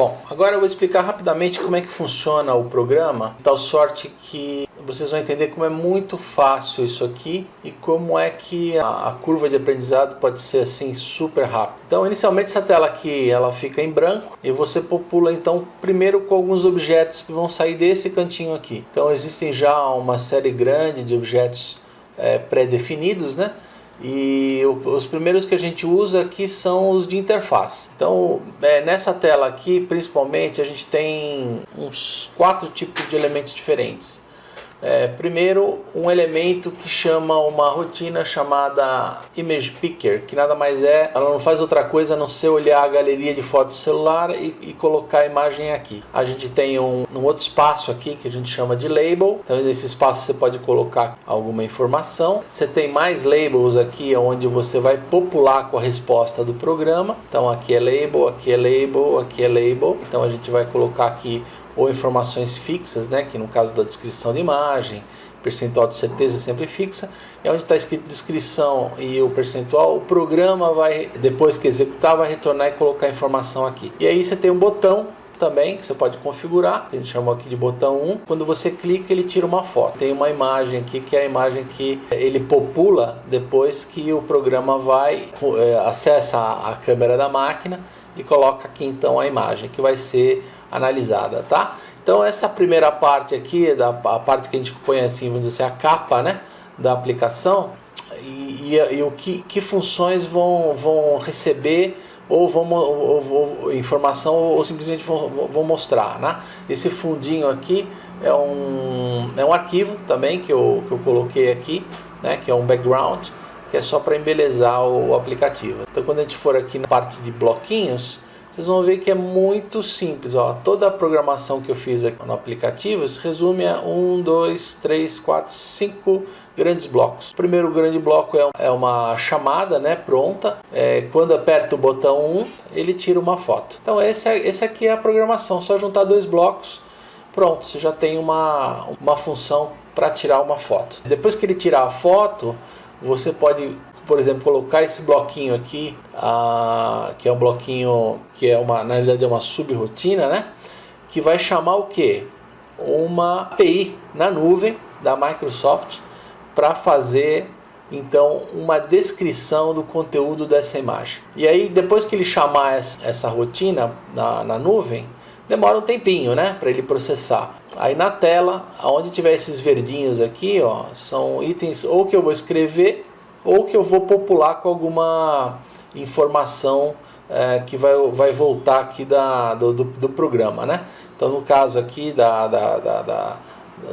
Bom, agora eu vou explicar rapidamente como é que funciona o programa, de tal sorte que vocês vão entender como é muito fácil isso aqui e como é que a curva de aprendizado pode ser assim super rápida. Então, inicialmente essa tela aqui ela fica em branco e você popula então primeiro com alguns objetos que vão sair desse cantinho aqui. Então existem já uma série grande de objetos pré-definidos, né? E os primeiros que a gente usa aqui são os de interface. Então nessa tela aqui principalmente a gente tem uns 4 tipos de elementos diferentes. Primeiro, um elemento que chama uma rotina chamada Image Picker, que nada mais ela não faz outra coisa a não ser olhar a galeria de fotos celular e colocar a imagem aqui. A gente tem um outro espaço aqui que a gente chama de Label, então nesse espaço você pode colocar alguma informação. Você tem mais labels aqui onde você vai popular com a resposta do programa. Então aqui é Label, aqui é Label, aqui é Label. Então a gente vai colocar aqui ou informações fixas, né, que no caso da descrição de imagem, percentual de certeza sempre fixa, e onde está escrito descrição e o percentual, o programa vai, depois que executar, vai retornar e colocar a informação aqui. E aí você tem um botão também que você pode configurar, que a gente chamou aqui de botão 1. Quando você clica, ele tira uma foto. Tem uma imagem aqui que é a imagem que ele popula depois que o programa vai acessa a câmera da máquina e coloca aqui então a imagem que vai ser analisada, tá? Então essa primeira parte aqui, a parte que a gente põe assim, vamos dizer assim, a capa, né, da aplicação e o que funções vão receber ou informação ou simplesmente vão mostrar, né? Esse fundinho aqui é um arquivo também que eu coloquei aqui, né, que é um background, que é só para embelezar o aplicativo. Então quando a gente for aqui na parte de bloquinhos, vocês vão ver que é muito simples, ó. Toda a programação que eu fiz aqui no aplicativo se resume a 1, 2, 3, 4, 5 grandes blocos. O primeiro grande bloco é uma chamada, né, pronta. Quando aperta o botão 1, ele tira uma foto. Então esse aqui é a programação, só juntar 2 blocos, pronto, você já tem uma função para tirar uma foto. Depois que ele tirar a foto, você pode, por exemplo, colocar esse bloquinho aqui, que é um bloquinho que na realidade é uma subrotina, né? Que vai chamar o quê? Uma API na nuvem da Microsoft para fazer então uma descrição do conteúdo dessa imagem. E aí depois que ele chamar essa rotina na nuvem, demora um tempinho, né, para ele processar. Aí na tela, onde tiver esses verdinhos aqui, ó, são itens ou que eu vou escrever ou que eu vou popular com alguma informação que vai voltar aqui do programa, né? Então no caso aqui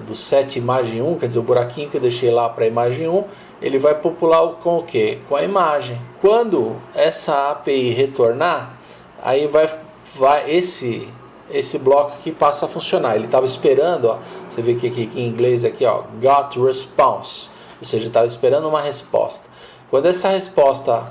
do set imagem 1, quer dizer, o buraquinho que eu deixei lá para a imagem 1, ele vai popular com o quê? Com a imagem. Quando essa API retornar, aí vai esse bloco aqui passa a funcionar. Ele estava esperando, ó, você vê que aqui em inglês aqui, ó, got response, ou seja, estava esperando uma resposta. Quando essa resposta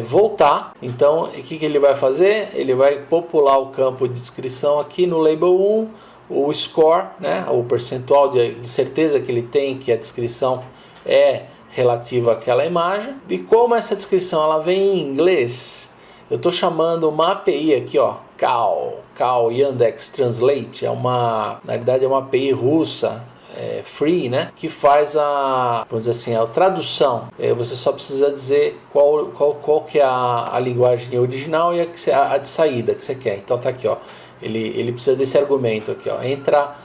voltar, então o que ele vai fazer? Ele vai popular o campo de descrição aqui no label 1, o score, né, o percentual de certeza que ele tem que a descrição é relativa àquela imagem. E como essa descrição ela vem em inglês, eu estou chamando uma API aqui, ó, Cal Yandex Translate, na realidade é uma API russa, free, né, que faz vamos dizer assim, a tradução. Você só precisa dizer qual que é a linguagem original e a de saída que você quer. Então tá aqui, ó, ele precisa desse argumento aqui, ó, entra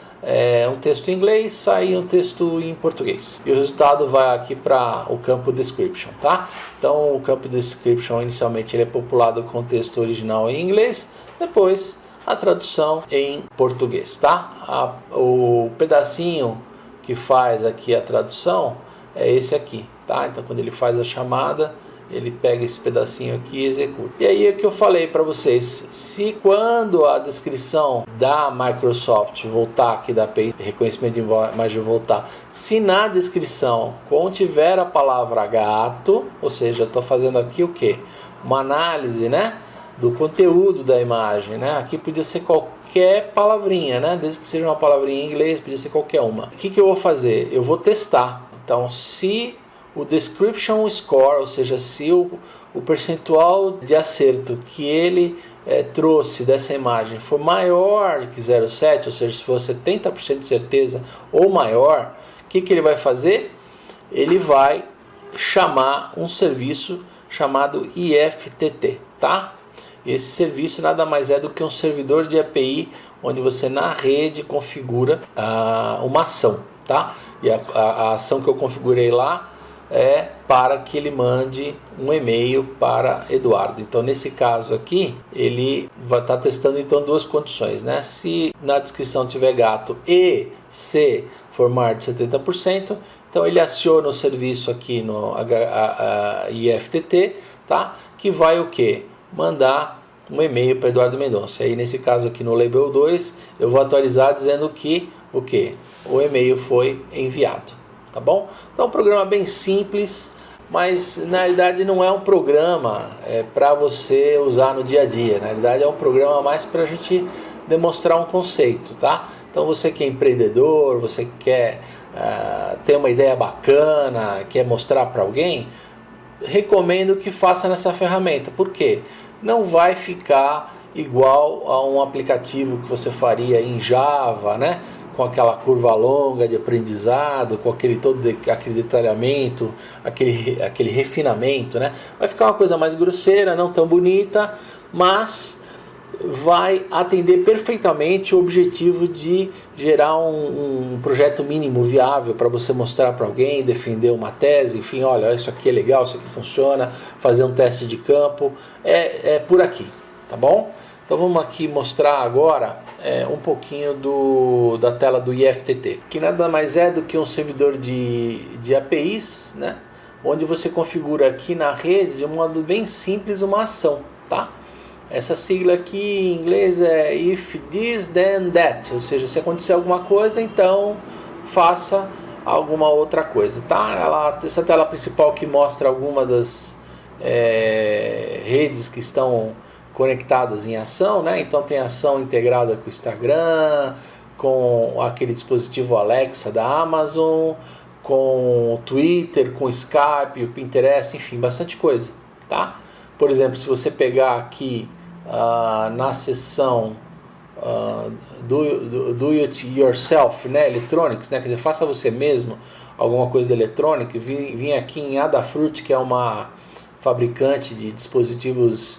um texto em inglês, sai um texto em português. E o resultado vai aqui para o campo description, tá? Então o campo description inicialmente ele é populado com o texto original em inglês, depois a tradução em português, tá? O pedacinho que faz aqui a tradução é esse aqui, tá? Então quando ele faz a chamada, ele pega esse pedacinho aqui e executa. E aí é que eu falei para vocês, se quando a descrição da Microsoft voltar aqui da API, reconhecimento de imagem voltar, se na descrição contiver a palavra gato, ou seja, eu estou fazendo aqui o que? Uma análise, né, do conteúdo da imagem, né? Aqui podia ser qualquer palavrinha, né? Desde que seja uma palavrinha em inglês, podia ser qualquer uma. O que eu vou fazer? Eu vou testar. Então, se o description score, ou seja, se o percentual de acerto que ele trouxe dessa imagem for maior que 0,7, ou seja, se for 70% de certeza ou maior, o que ele vai fazer? Ele vai chamar um serviço chamado IFTT, tá? Esse serviço nada mais é do que um servidor de API, onde você na rede configura uma ação, tá? E a ação que eu configurei lá é para que ele mande um e-mail para Eduardo. Então, nesse caso aqui, ele vai estar testando então duas condições, né? Se na descrição tiver gato e se for maior de 70%, então ele aciona o serviço aqui no IFTT, tá? Que vai o quê? Mandar um e-mail para Eduardo Mendonça. Aí nesse caso aqui no Label 2, eu vou atualizar dizendo que o quê? O e-mail foi enviado. Tá bom? Então é um programa bem simples, mas na realidade não é um programa para você usar no dia a dia. Na realidade é um programa mais para a gente demonstrar um conceito, tá? Então você que é empreendedor, você quer ter uma ideia bacana, quer mostrar para alguém, recomendo que faça nessa ferramenta. Por quê? Não vai ficar igual a um aplicativo que você faria em Java, né? Com aquela curva longa de aprendizado, com aquele detalhamento, aquele refinamento, né? Vai ficar uma coisa mais grosseira, não tão bonita, mas vai atender perfeitamente o objetivo de gerar um projeto mínimo viável para você mostrar para alguém, defender uma tese, enfim, olha, isso aqui é legal, isso aqui funciona, fazer um teste de campo, é por aqui, tá bom? Então vamos aqui mostrar agora um pouquinho da tela do IFTT, que nada mais é do que um servidor de APIs, né? Onde você configura aqui na rede, de um modo bem simples, uma ação, tá? Essa sigla aqui em inglês é if this then that, ou seja, se acontecer alguma coisa, então faça alguma outra coisa, tá? Essa tela principal que mostra algumas das redes que estão conectadas em ação, né? Então tem ação integrada com o Instagram, com aquele dispositivo Alexa da Amazon, com o Twitter, com o Skype, o Pinterest, enfim, bastante coisa, tá? Por exemplo, se você pegar aqui na seção do it yourself, né, electronics, né, quer dizer, faça você mesmo alguma coisa de eletrônica, vim aqui em Adafruit, que é uma fabricante de dispositivos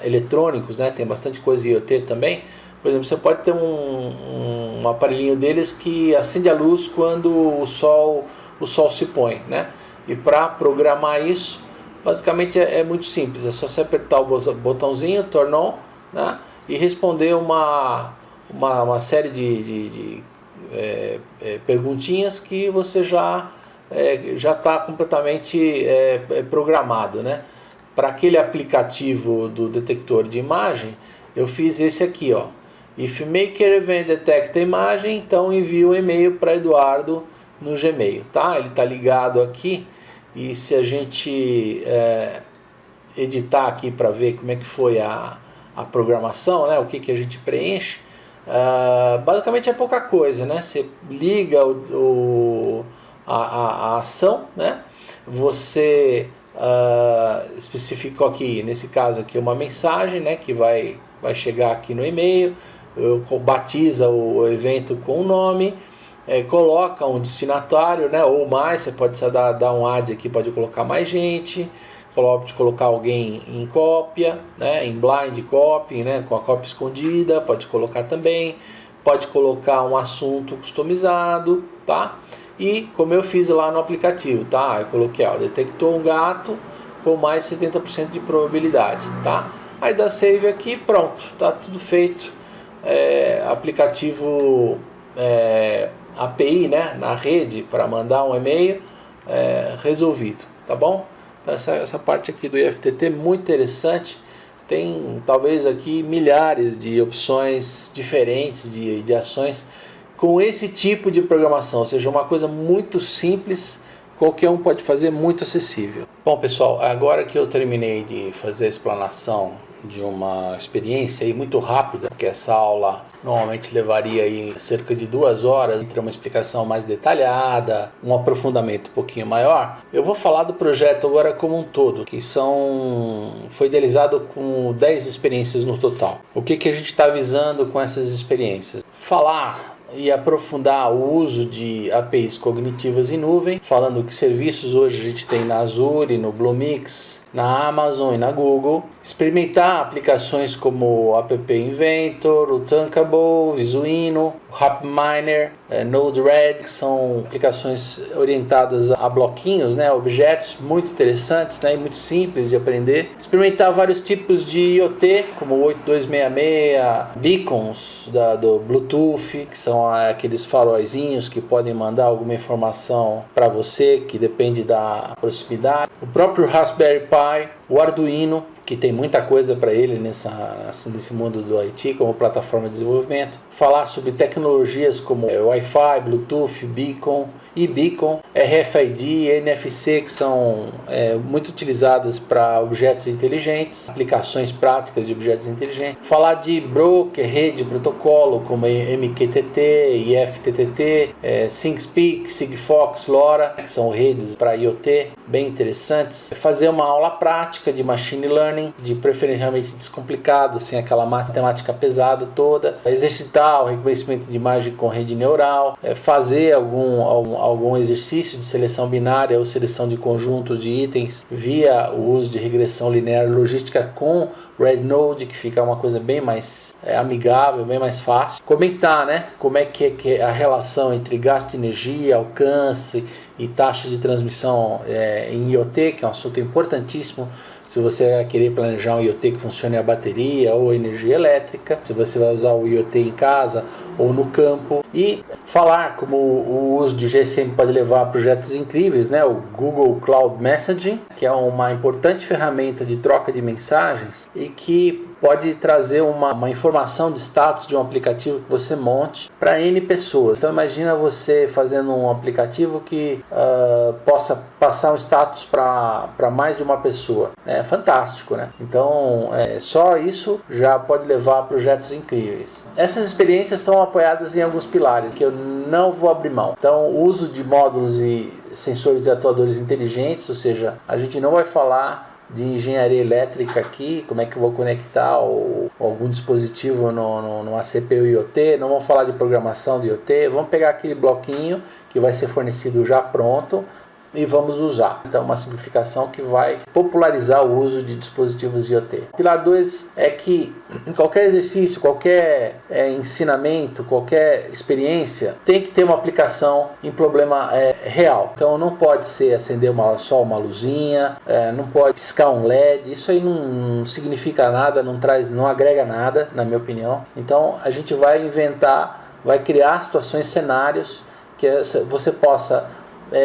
eletrônicos, né, tem bastante coisa IoT também. Por exemplo, você pode ter um aparelhinho deles que acende a luz quando o sol se põe, né? E para programar isso, basicamente é muito simples, é só você apertar o botãozinho, turn on, né? E responder uma série de perguntinhas que você já está completamente programado, né? Para aquele aplicativo do detector de imagem, eu fiz esse aqui, ó. If Maker Event detecta a imagem, então envia um e-mail para Eduardo no Gmail, tá? Ele está ligado aqui, e se a gente editar aqui para ver como é que foi a programação, né? O que a gente preenche, basicamente é pouca coisa, né? Você liga a ação, né? Você especificou aqui, nesse caso aqui, uma mensagem, né? Que vai chegar aqui no e-mail, batiza o evento com o nome, coloca um destinatário, né, ou mais, você pode dar um ad aqui, pode colocar mais gente, pode colocar alguém em cópia, né, em blind copy, né, com a cópia escondida, pode colocar também, pode colocar um assunto customizado, tá? E como eu fiz lá no aplicativo, tá? Eu coloquei, ó, detectou um gato com mais 70% de probabilidade, tá? Aí dá save aqui, pronto, tá tudo feito. Aplicativo API, né, na rede para mandar um e-mail resolvido, tá bom? Então essa parte aqui do IFTT é muito interessante, tem talvez aqui milhares de opções diferentes de ações com esse tipo de programação, ou seja, uma coisa muito simples, qualquer um pode fazer, muito acessível. Bom pessoal, agora que eu terminei de fazer a explanação de uma experiência aí muito rápida, porque essa aula normalmente levaria aí cerca de 2 horas, entre uma explicação mais detalhada, um aprofundamento um pouquinho maior. Eu vou falar do projeto agora como um todo, que foi idealizado com 10 experiências no total. O que a gente está visando com essas experiências? Falar e aprofundar o uso de APIs cognitivas em nuvem, falando que serviços hoje a gente tem na Azure, no Bluemix, na Amazon e na Google. Experimentar aplicações como o App Inventor, o Thunkable, o Visuino, o RapMiner, Node-RED, que são aplicações orientadas a bloquinhos, né, objetos muito interessantes, né, e muito simples de aprender. Experimentar vários tipos de IoT, como o 8266, beacons do Bluetooth, que são aqueles faróizinhos que podem mandar alguma informação para você, que depende da proximidade. O próprio Raspberry Pi, o Arduino, que tem muita coisa para ele nesse mundo do IT como plataforma de desenvolvimento. Falar sobre tecnologias como Wi-Fi, Bluetooth, Beacon, e-Beacon, RFID, NFC, que são muito utilizadas para objetos inteligentes, aplicações práticas de objetos inteligentes. Falar de broker, rede, protocolo como MQTT, IFTTT, ThinkSpeak, Sigfox, LoRa, que são redes para IoT, bem interessantes. Fazer uma aula prática de Machine Learning, de preferencialmente descomplicado, sem aquela matemática pesada toda. Exercitar o reconhecimento de imagem com rede neural. Fazer algum exercício de seleção binária ou seleção de conjuntos de itens via o uso de regressão linear logística com RedNode, que fica uma coisa bem mais amigável, bem mais fácil. Comentar, né, como é que é a relação entre gasto de energia, alcance e taxa de transmissão em IoT, que é um assunto importantíssimo se você vai querer planejar um IoT que funcione a bateria ou energia elétrica, se você vai usar o IoT em casa ou no campo, e falar como o uso de GSM pode levar a projetos incríveis, né? O Google Cloud Messaging, que é uma importante ferramenta de troca de mensagens e que pode trazer uma informação de status de um aplicativo que você monte para N pessoas. Então imagina você fazendo um aplicativo que possa passar um status para mais de uma pessoa. É fantástico, né? Então só isso já pode levar a projetos incríveis. Essas experiências estão apoiadas em alguns pilares que eu não vou abrir mão. Então o uso de módulos e sensores e atuadores inteligentes, ou seja, a gente não vai falar de engenharia elétrica aqui, como é que eu vou conectar algum dispositivo numa CPU IoT, não vamos falar de programação de IoT, vamos pegar aquele bloquinho que vai ser fornecido já pronto e vamos usar. Então uma simplificação que vai popularizar o uso de dispositivos IoT. Pilar 2 é que em qualquer exercício, qualquer ensinamento, qualquer experiência tem que ter uma aplicação em problema real. Então não pode ser acender só uma luzinha, não pode piscar um LED, isso aí não significa nada, não agrega nada, na minha opinião. Então a gente vai criar situações, cenários que você possa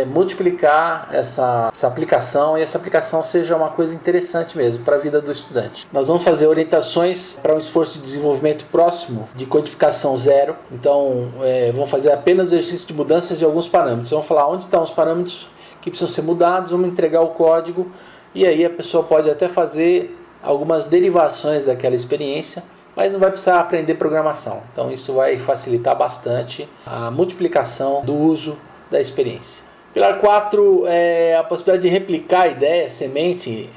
multiplicar essa aplicação e essa aplicação seja uma coisa interessante mesmo para a vida do estudante. Nós vamos fazer orientações para um esforço de desenvolvimento próximo de codificação zero. Então vamos fazer apenas o exercício de mudanças de alguns parâmetros. Vamos falar onde estão os parâmetros que precisam ser mudados, vamos entregar o código e aí a pessoa pode até fazer algumas derivações daquela experiência, mas não vai precisar aprender programação. Então isso vai facilitar bastante a multiplicação do uso da experiência. Pilar 4 é a possibilidade de replicar a ideia, semente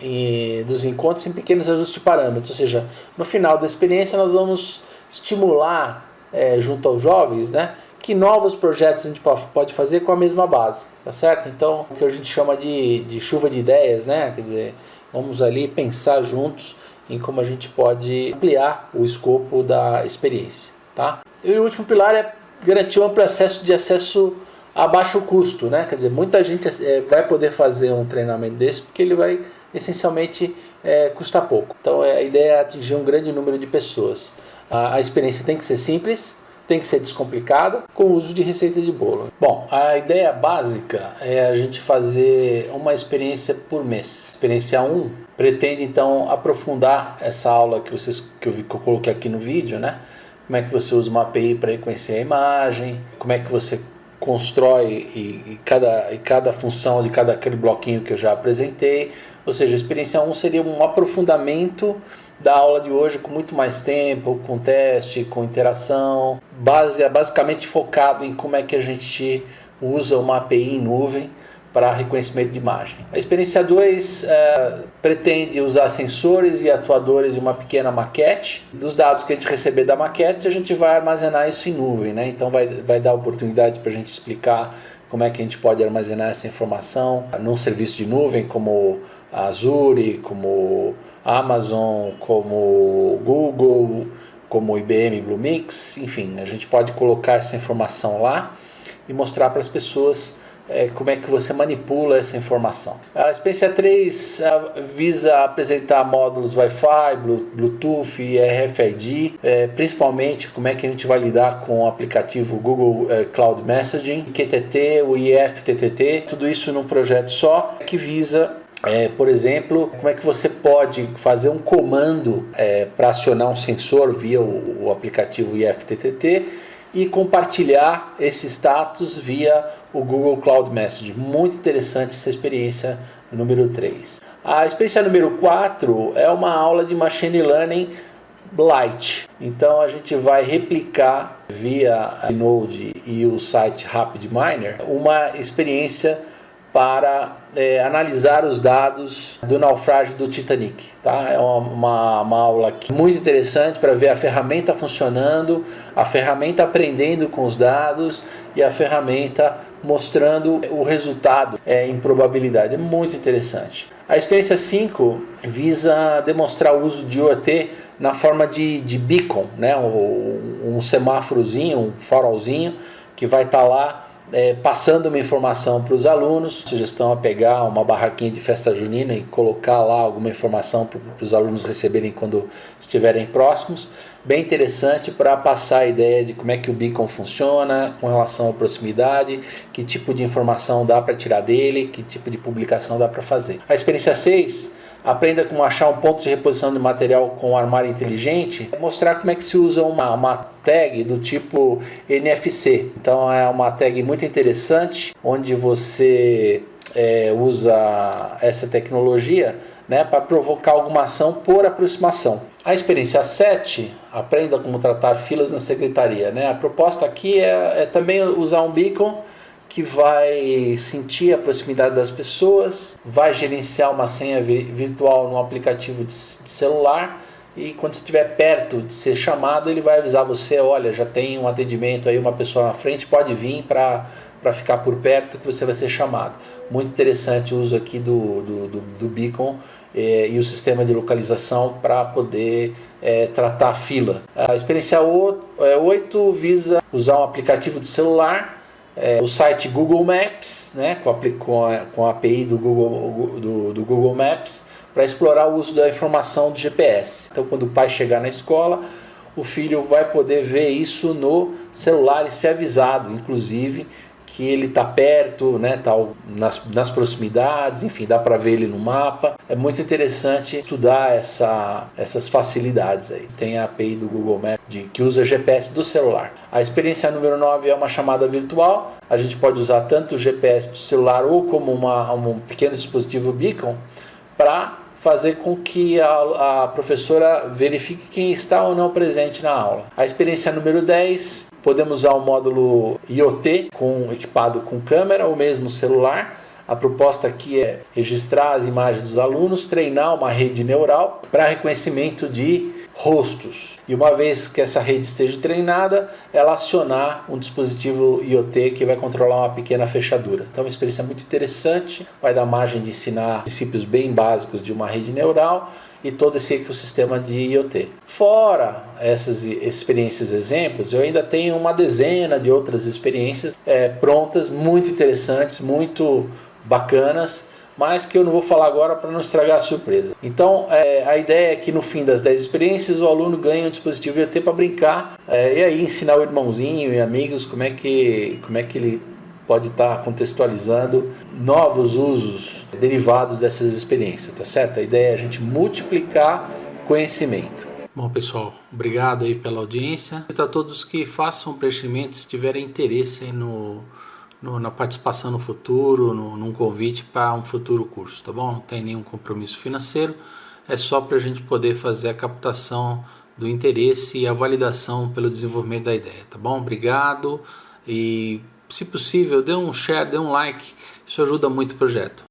dos encontros em pequenos ajustes de parâmetros. Ou seja, no final da experiência nós vamos estimular junto aos jovens, né, que novos projetos a gente pode fazer com a mesma base, tá certo? Então, o que a gente chama de chuva de ideias, né? Quer dizer, vamos ali pensar juntos em como a gente pode ampliar o escopo da experiência, tá? E o último pilar é garantir o amplo acesso a baixo custo, né? Quer dizer, muita gente vai poder fazer um treinamento desse porque ele vai essencialmente custar pouco. Então a ideia é atingir um grande número de pessoas. A experiência tem que ser simples, tem que ser descomplicada, com o uso de receita de bolo. Bom, a ideia básica é a gente fazer uma experiência por mês. Experiência 1 pretende então aprofundar essa aula que eu coloquei aqui no vídeo, né? Como é que você usa uma API para reconhecer a imagem, como é que você constrói e cada função de aquele bloquinho que eu já apresentei. Ou seja, a experiência 1 seria um aprofundamento da aula de hoje com muito mais tempo, com teste, com interação, basicamente focado em como é que a gente usa uma API em nuvem para reconhecimento de imagem. A experiência 2 pretende usar sensores e atuadores em uma pequena maquete. Dos dados que a gente receber da maquete, a gente vai armazenar isso em nuvem, né? Então vai dar oportunidade para a gente explicar como é que a gente pode armazenar essa informação num serviço de nuvem como a Azure, como a Amazon, como Google, como IBM Bluemix, enfim, a gente pode colocar essa informação lá e mostrar para as pessoas como é que você manipula essa informação. A experiência 3 visa apresentar módulos Wi-Fi, Bluetooth e RFID, principalmente como é que a gente vai lidar com o aplicativo Google Cloud Messaging, QTT, o IFTTT, tudo isso num projeto só, que visa por exemplo, como é que você pode fazer um comando para acionar um sensor via o aplicativo IFTTT e compartilhar esse status via o Google Cloud Messaging. Muito interessante essa experiência número 3. A experiência número 4 é uma aula de Machine Learning Lite. Então a gente vai replicar via Node e o site RapidMiner uma experiência para analisar os dados do naufrágio do Titanic. Tá? É uma aula aqui muito interessante para ver a ferramenta funcionando, a ferramenta aprendendo com os dados e a ferramenta mostrando o resultado em probabilidade. É muito interessante. A experiência 5 visa demonstrar o uso de IoT na forma de beacon, né? Um semáforozinho, um farolzinho que vai estar lá passando uma informação para os alunos, sugestão a pegar uma barraquinha de festa junina e colocar lá alguma informação para os alunos receberem quando estiverem próximos. Bem interessante para passar a ideia de como é que o beacon funciona com relação à proximidade, que tipo de informação dá para tirar dele, que tipo de publicação dá para fazer. A experiência 6, aprenda como achar um ponto de reposição de material com um armário inteligente, mostrar como é que se usa uma tag do tipo NFC. Então é uma tag muito interessante, onde você usa essa tecnologia, né, para provocar alguma ação por aproximação. A experiência 7, aprenda como tratar filas na secretaria. Né? A proposta aqui é também usar um beacon que vai sentir a proximidade das pessoas, vai gerenciar uma senha virtual no aplicativo de celular e quando você estiver perto de ser chamado, ele vai avisar você, olha, já tem um atendimento aí, uma pessoa na frente, pode vir para ficar por perto que você vai ser chamado. Muito interessante o uso aqui do beacon e o sistema de localização para poder tratar a fila. A experiência 8 visa usar um aplicativo de celular, o site Google Maps, né, com a API do Google Maps, para explorar o uso da informação do GPS. Então, quando o pai chegar na escola, o filho vai poder ver isso no celular e ser avisado, inclusive, que ele está perto, né, tá nas proximidades, enfim, dá para ver ele no mapa. É muito interessante estudar essas facilidades aí. Tem a API do Google Maps que usa GPS do celular. A experiência número 9 é uma chamada virtual. A gente pode usar tanto o GPS para o celular ou como um pequeno dispositivo beacon para fazer com que a professora verifique quem está ou não presente na aula. A experiência número 10, podemos usar o módulo IoT equipado com câmera ou mesmo celular. A proposta aqui é registrar as imagens dos alunos, treinar uma rede neural para reconhecimento de rostos. E uma vez que essa rede esteja treinada, ela acionar um dispositivo IoT que vai controlar uma pequena fechadura. Então, uma experiência muito interessante, vai dar margem de ensinar princípios bem básicos de uma rede neural e todo esse ecossistema de IoT. Fora essas experiências exemplos, eu ainda tenho uma dezena de outras experiências prontas, muito interessantes, muito bacanas, mas que eu não vou falar agora para não estragar a surpresa. Então, a ideia é que no fim das 10 experiências, o aluno ganha um dispositivo IoT para brincar e aí ensinar o irmãozinho e amigos como é que ele pode estar contextualizando novos usos derivados dessas experiências, tá certo? A ideia é a gente multiplicar conhecimento. Bom, pessoal, obrigado aí pela audiência. E para todos que façam preenchimento, se tiverem interesse aí na participação no futuro, num convite para um futuro curso, tá bom? Não tem nenhum compromisso financeiro, é só para a gente poder fazer a captação do interesse e a validação pelo desenvolvimento da ideia, tá bom? Obrigado e, se possível, dê um share, dê um like, isso ajuda muito o projeto.